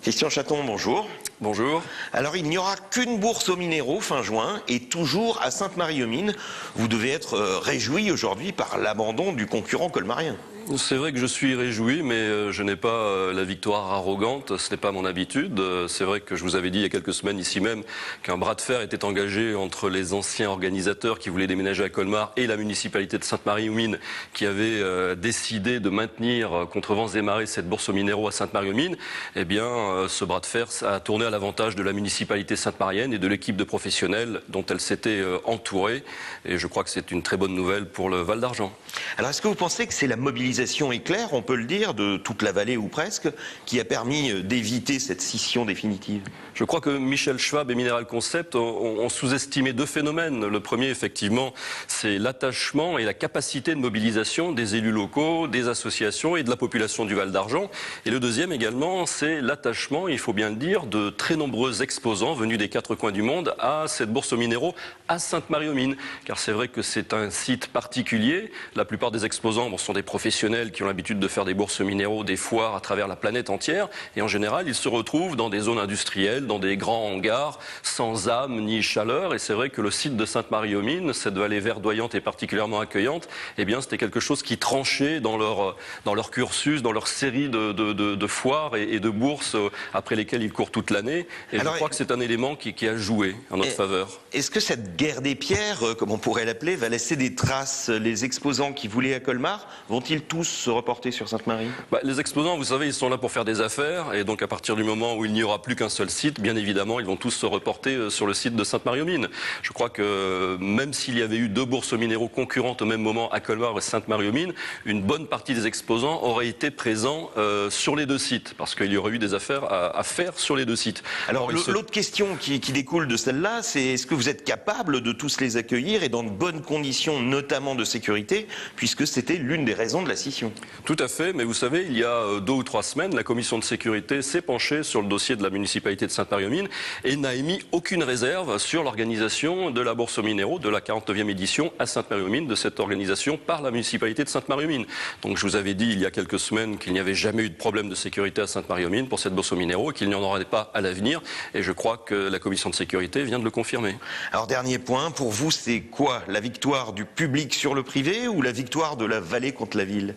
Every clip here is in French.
Christian Chaton, bonjour. Bonjour. Alors, il n'y aura qu'une bourse aux minéraux fin juin et toujours à Sainte-Marie-aux-Mines. Vous devez être réjoui aujourd'hui par l'abandon du concurrent colmarien. C'est vrai que je suis réjoui, mais je n'ai pas la victoire arrogante, ce n'est pas mon habitude. C'est vrai que je vous avais dit il y a quelques semaines ici même qu'un bras de fer était engagé entre les anciens organisateurs qui voulaient déménager à Colmar et la municipalité de Sainte-Marie-aux-Mines qui avait décidé de maintenir contre vents et marées cette bourse aux minéraux à Sainte-Marie-aux-Mines. Eh bien, ce bras de fer a tourné à l'avantage de la municipalité sainte-marienne et de l'équipe de professionnels dont elle s'était entourée. Et je crois que c'est une très bonne nouvelle pour le Val d'Argent. Alors, est-ce que vous pensez que c'est la mobilisation éclair, on peut le dire, de toute la vallée ou presque, qui a permis d'éviter cette scission définitive? Je crois que Michel Schwab et Mineral Concept ont sous-estimé deux phénomènes. Le premier, effectivement, c'est l'attachement et la capacité de mobilisation des élus locaux, des associations et de la population du Val d'Argent. Et le deuxième également, c'est l'attachement, il faut bien le dire, de très nombreux exposants venus des quatre coins du monde à cette bourse aux minéraux à Sainte-Marie-aux-Mines. Car c'est vrai que c'est un site particulier. La plupart des exposants sont des professionnels qui ont l'habitude de faire des bourses aux minéraux, des foires à travers la planète entière. Et en général, ils se retrouvent dans des zones industrielles, dans des grands hangars, sans âme ni chaleur. Et c'est vrai que le site de Sainte-Marie-aux-Mines, cette vallée verdoyante et particulièrement accueillante, eh bien, c'était quelque chose qui tranchait dans leur cursus, dans leur série de foires et de bourses après lesquelles ils courent toute l'année. Et alors, je crois que c'est un élément qui a joué en notre faveur. Est-ce que cette guerre des pierres, comme on pourrait l'appeler, va laisser des traces? Les exposants qui voulaient à Colmar vont-ils tous se reporter sur Sainte-Marie? Les exposants, vous savez, ils sont là pour faire des affaires. Et donc, à partir du moment où il n'y aura plus qu'un seul site, bien évidemment, ils vont tous se reporter sur le site de Sainte-Marie-aux-Mines. Je crois que même s'il y avait eu deux bourses aux minéraux concurrentes au même moment à Colmar et Sainte-Marie-aux-Mines, une bonne partie des exposants auraient été présents sur les deux sites, parce qu'il y aurait eu des affaires à faire sur les deux sites. Alors, l'autre question qui découle de celle-là, c'est est-ce que vous êtes capable de tous les accueillir et dans de bonnes conditions, notamment de sécurité, puisque c'était l'une des raisons de la scission? Tout à fait, mais vous savez, il y a 2 ou 3 semaines, la commission de sécurité s'est penchée sur le dossier de la municipalité de Sainte-Marie-aux-Mines et n'a émis aucune réserve sur l'organisation de la bourse aux minéraux de la 49e édition à Sainte-Marie-aux-Mines, de cette organisation par la municipalité de Sainte-Marie-aux-Mines. Donc je vous avais dit il y a quelques semaines qu'il n'y avait jamais eu de problème de sécurité à Sainte-Marie-aux-Mines pour cette bourse aux minéraux et qu'il n'y en aurait pas à l'avenir. Et je crois que la commission de sécurité vient de le confirmer. Alors dernier point, pour vous c'est quoi? La victoire du public sur le privé ou la victoire de la vallée contre la ville?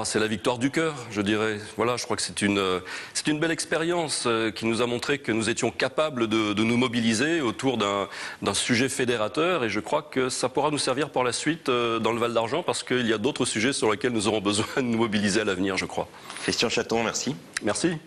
C'est la victoire du cœur, je dirais. Voilà, je crois que c'est une belle expérience qui nous a montré que nous étions capables de nous mobiliser autour d'un sujet fédérateur et je crois que ça pourra nous servir par la suite dans le Val d'Argent parce qu'il y a d'autres sujets sur lesquels nous aurons besoin de nous mobiliser à l'avenir, je crois. Christian Chaton, merci. Merci.